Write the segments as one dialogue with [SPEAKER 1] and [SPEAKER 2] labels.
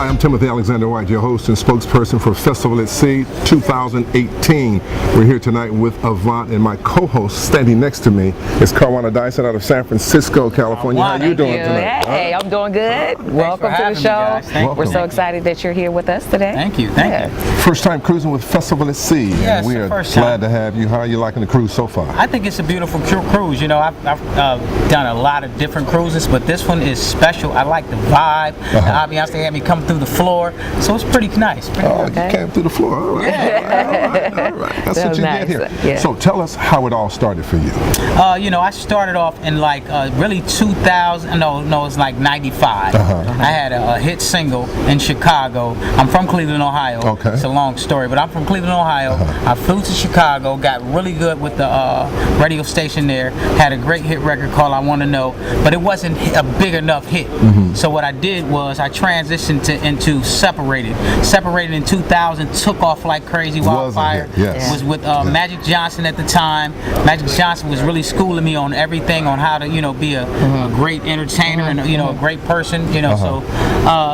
[SPEAKER 1] Hi, I'm Timothy Alexander White, your host and spokesperson for Festival at Sea 2018. We're here tonight with Avant, and my co-host standing next to me is Carwana Dyson out of San Francisco, California. How you doing tonight?
[SPEAKER 2] Hey, I'm doing good. Welcome to the show. We're so excited that you're here with us today.
[SPEAKER 3] Thank you. Thank you.
[SPEAKER 1] First time cruising with Festival at Sea.
[SPEAKER 3] Yes,
[SPEAKER 1] we are
[SPEAKER 3] first
[SPEAKER 1] glad
[SPEAKER 3] time
[SPEAKER 1] to have you. How are you liking the cruise so far?
[SPEAKER 3] I think it's a beautiful cruise. You know, I've done a lot of different cruises, but this one is special. I like the vibe. The ambiance, they had me come through the floor, so it's pretty nice.
[SPEAKER 1] You came through the floor. All right. All right. That's what you
[SPEAKER 2] nice.
[SPEAKER 1] get here.
[SPEAKER 2] Yeah.
[SPEAKER 1] So tell us how it all started for you.
[SPEAKER 3] You know, I started off in like really 2000. No, it's like 95. I had a hit single in Chicago. I'm from Cleveland, Ohio.
[SPEAKER 1] Okay.
[SPEAKER 3] It's a long story, but I'm from Cleveland, Ohio. I flew to Chicago, got really good with the radio station there. Had a great hit record called "I Want to Know," but it wasn't a big enough hit. So what I did was I transitioned into Separated. Separated in 2000, took off like crazy. Wildfire.
[SPEAKER 1] Yes.
[SPEAKER 3] Was with Magic Johnson at the time. Magic Johnson was really schooling me on everything, on how to be a great entertainer and a great person. So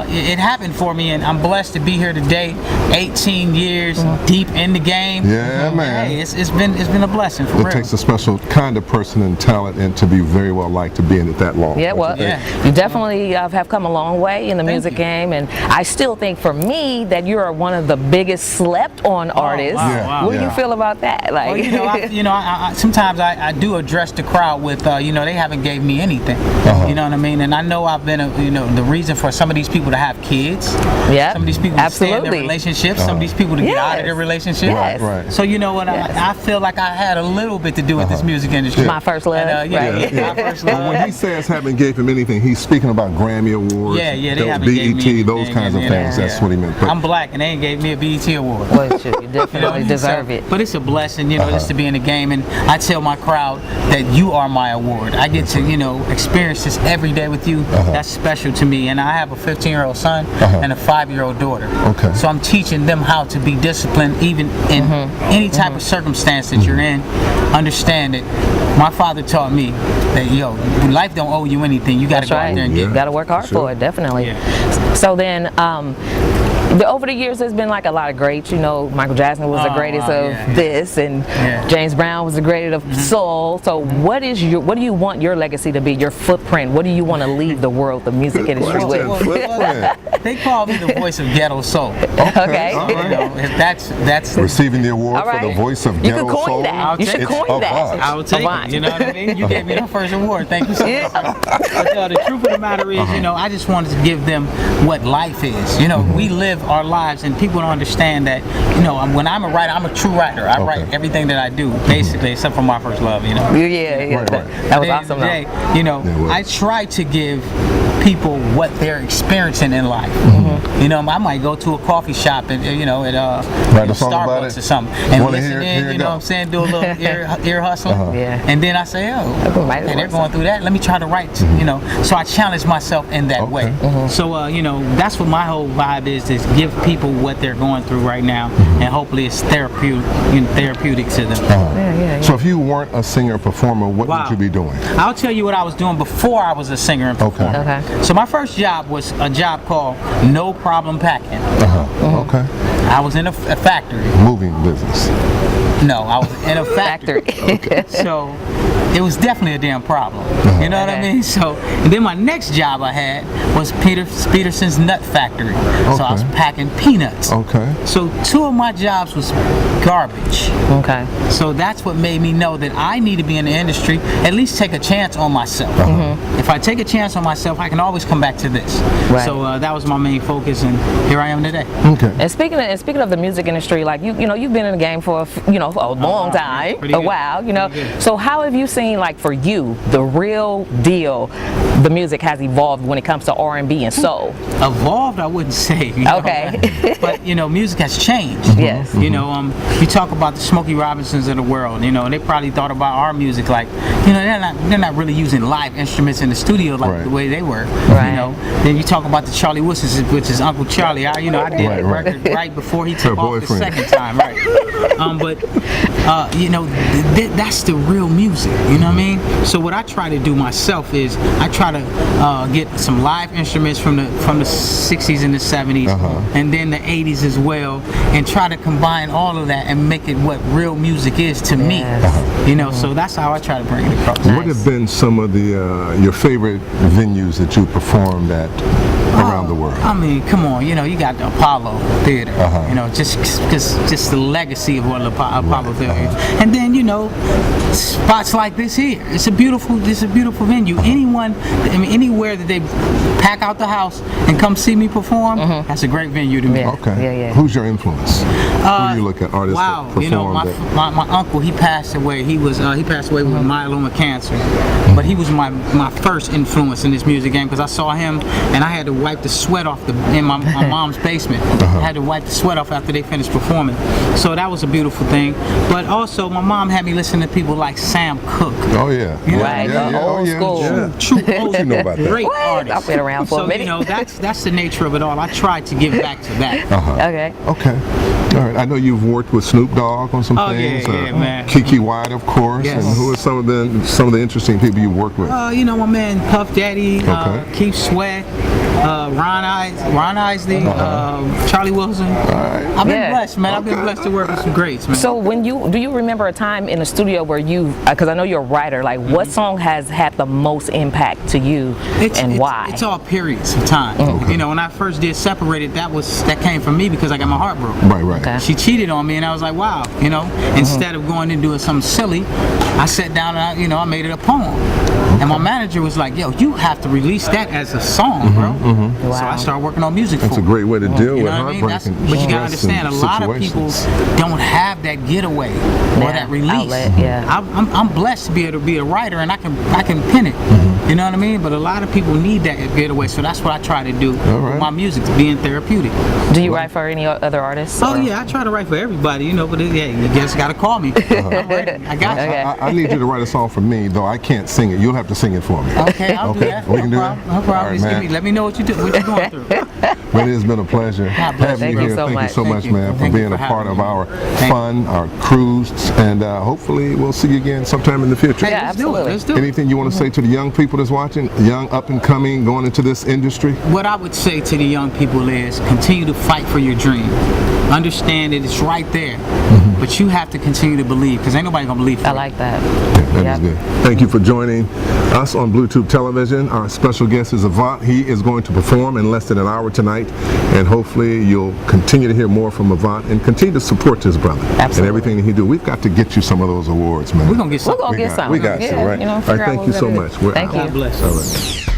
[SPEAKER 3] it happened for me, and I'm blessed to be here today. 18 years deep in the game.
[SPEAKER 1] Yeah, man.
[SPEAKER 3] Hey, it's been a blessing for real.
[SPEAKER 1] It takes a special kind of person and talent, and to be very well liked to be in it that long.
[SPEAKER 2] Yeah, well, you definitely have come a long way in the music game, and I still think for me that you are one of the biggest slept on artists. What do you feel about that? Like,
[SPEAKER 3] well, I sometimes I do address the crowd with, they haven't gave me anything. You know what I mean? And I know I've been, the reason for some of these people to have kids.
[SPEAKER 2] Yeah,
[SPEAKER 3] some of these people to stay in their relationships. Some of these people to get out of their relationship.
[SPEAKER 1] Right.
[SPEAKER 3] So you know what? I feel like I had a little bit to do with this music industry.
[SPEAKER 2] My first love.
[SPEAKER 3] And, my first love.
[SPEAKER 1] But when he says haven't gave him anything, he's speaking about Grammy Awards,
[SPEAKER 3] they haven't gave me
[SPEAKER 1] those kinds of things. That's what he meant. But
[SPEAKER 3] I'm black, and they ain't gave me a BET award.
[SPEAKER 2] Well, you definitely deserve it.
[SPEAKER 3] But it's a blessing, just to be in the game. And I tell my crowd that you are my award. I get to, experience this every day with you. That's special to me. And I have a 15-year-old son and a 5-year-old daughter.
[SPEAKER 1] Okay.
[SPEAKER 3] So I'm teaching them how to be disciplined, even in any type of circumstance that you're in. Understand it. My father taught me that life don't owe you anything. You got to go out there and get it.
[SPEAKER 2] You got to work hard for it, definitely. So then, over the years, there's been like a lot of greats. Michael Jackson was the greatest of this, and James Brown was the greatest of soul. So what do you want your legacy to be? Your footprint? What do you want to leave the world, the music industry with?
[SPEAKER 3] They call me the voice of ghetto soul.
[SPEAKER 2] Okay.
[SPEAKER 3] That's
[SPEAKER 1] receiving the award for the voice of ghetto soul.
[SPEAKER 2] You should coin that.
[SPEAKER 3] I will take it. You know what I mean? You gave me the first award. Thank you so much. But the truth of the matter is, I just wanted to give them what life is. We live our lives, and people don't understand that. When I'm a writer, I'm a true writer. I write everything that I do, basically, except for my first love.
[SPEAKER 2] Yeah. That was awesome.
[SPEAKER 3] I try to give people what they're experiencing in life. I might go to a coffee shop and at Starbucks or something and listen in. What I'm saying, do a little ear hustle, and then I say, they're going through that. Let me try to write. So I challenge myself in that way. So that's what my whole vibe is give people what they're going through right now, and hopefully it's therapeutic to them.
[SPEAKER 1] So if you weren't a singer or performer, what would you be doing?
[SPEAKER 3] I'll tell you what I was doing before I was a singer and performer.
[SPEAKER 2] Okay.
[SPEAKER 3] So my first job was a job called No Problem Packing.
[SPEAKER 1] Okay.
[SPEAKER 3] I was in a factory.
[SPEAKER 1] Moving business.
[SPEAKER 3] No, I was in a factory. So it was definitely a damn problem. You know what I mean? So and then my next job I had was Peterson's Nut Factory. So I was packing peanuts. Okay. So 2 of my jobs was garbage.
[SPEAKER 2] Okay.
[SPEAKER 3] So that's what made me know that I need to be in the industry, at least take a chance on myself. If I take a chance on myself, I can always come back to this. So that was my main focus, and here I am today.
[SPEAKER 1] Okay.
[SPEAKER 2] And speaking of the music industry, like you've been in the game for a long time, a while. So how have you seen, like, for you, the real deal, the music has evolved when it comes to R&B and soul?
[SPEAKER 3] Evolved, I wouldn't say.
[SPEAKER 2] Okay.
[SPEAKER 3] But music has changed.
[SPEAKER 2] Yes.
[SPEAKER 3] You talk about the Smokey Robinsons of the world. And they probably thought about our music like, they're not really using live instruments in the studio like the way they were. Then you talk about the Charlie Wilsons, which is Uncle Charlie. I did a record right before he took off the second time. But that's the real music. You know what I mean? So what I try to do myself is I try to get some live instruments from the 60s and the 70s, and then the 80s as well, and try to combine all of that and make it what real music is to me. You know, so that's how I try to bring it across.
[SPEAKER 1] What have been some of the your favorite venues that you performed at around the world?
[SPEAKER 3] I mean, come on, you know, you got the Apollo Theater, you know, just the legacy of what the Apollo Theater is. And then, you know, spots like this here. It's a beautiful venue. Anyone, I mean, anywhere that they pack out the house and come see me perform, that's a great venue to me.
[SPEAKER 1] Okay. Who's your influence? Who do you look at artists that perform?
[SPEAKER 3] You know, my uncle, he passed away. He passed away with myeloma cancer. But he was my first influence in this music game, because I saw him and I had to wipe the sweat off in my mom's basement. I had to wipe the sweat off after they finished performing. So that was a beautiful thing. But also, my mom had me listen to people like Sam Cooke.
[SPEAKER 1] Oh yeah,
[SPEAKER 3] you know,
[SPEAKER 2] right? Old school,
[SPEAKER 3] true old
[SPEAKER 1] you know about that.
[SPEAKER 3] Great artist.
[SPEAKER 2] I've been around for a minute.
[SPEAKER 3] You know, that's the nature of it all. I try to give back to that.
[SPEAKER 2] Okay.
[SPEAKER 1] All right. I know you've worked with Snoop Dogg on some things.
[SPEAKER 3] Yeah, man.
[SPEAKER 1] Kiki White, of course.
[SPEAKER 3] Yes.
[SPEAKER 1] And who are some of the interesting people you worked with?
[SPEAKER 3] You know, my man Puff Daddy, Keith Sweat, Ron Isley, Charlie Wilson. I've been blessed, man. I've been blessed to work with some greats, man.
[SPEAKER 2] So do you remember a time in the studio where you, because I know you're a writer, like what song has had the most impact to you and why?
[SPEAKER 3] It's all periods of time. You know, when I first did Separated, that came from me because I got my heart broke.
[SPEAKER 1] Right.
[SPEAKER 2] Okay.
[SPEAKER 3] She cheated on me, and I was like, wow, you know. Instead of going and doing something silly, I sat down and I made it a poem. And my manager was like, yo, you have to release that as a song, bro.
[SPEAKER 2] Wow.
[SPEAKER 3] So I started working on music
[SPEAKER 1] That's
[SPEAKER 3] for
[SPEAKER 1] a great way to deal with
[SPEAKER 3] heartbreak. But you gotta understand, a
[SPEAKER 1] situations.
[SPEAKER 3] lot of people don't have that getaway or that release.
[SPEAKER 2] Outlet,
[SPEAKER 3] I'm blessed to be able to be a writer, and I can pen it. You know what I mean? But a lot of people need that getaway, so that's what I try to do with my music, being therapeutic.
[SPEAKER 2] Do you write for any other artists?
[SPEAKER 3] Oh yeah, I try to write for everybody, you know. But you just gotta call me. I'm ready. I got you.
[SPEAKER 1] I need you to write a song for me, though I can't sing it. You'll have to sing it for me.
[SPEAKER 3] Okay, I'll do that.
[SPEAKER 1] We can do that?
[SPEAKER 3] No problem.
[SPEAKER 1] All right,
[SPEAKER 3] Let me know what you're going through.
[SPEAKER 1] But it has been a pleasure having you here. Thank you so much, man, for being a part of our fun, our cruise, and hopefully we'll see you again sometime in the future.
[SPEAKER 2] Yeah, absolutely.
[SPEAKER 3] Let's do it.
[SPEAKER 1] Anything you want to say to the young people that's watching, young, up and coming, going into this industry?
[SPEAKER 3] What I would say to the young people is continue to fight for your dream. Understand that it's right there, but you have to continue to believe, because ain't nobody gonna believe for
[SPEAKER 2] I
[SPEAKER 3] it.
[SPEAKER 2] like that.
[SPEAKER 1] That is good. Thank you for joining us on Bluetooth Television. Our special guest is Avant. He is going to perform in less than an hour tonight, and hopefully you'll continue to hear more from Avant and continue to support his brother and everything that he do. We've got to get you some of those awards, man.
[SPEAKER 3] We're gonna get some.
[SPEAKER 2] We're gonna get some.
[SPEAKER 1] We got you, right?
[SPEAKER 2] You know,
[SPEAKER 1] All right, thank you so much. We're
[SPEAKER 2] Thank
[SPEAKER 1] out.
[SPEAKER 2] you.
[SPEAKER 3] God bless.
[SPEAKER 1] All right.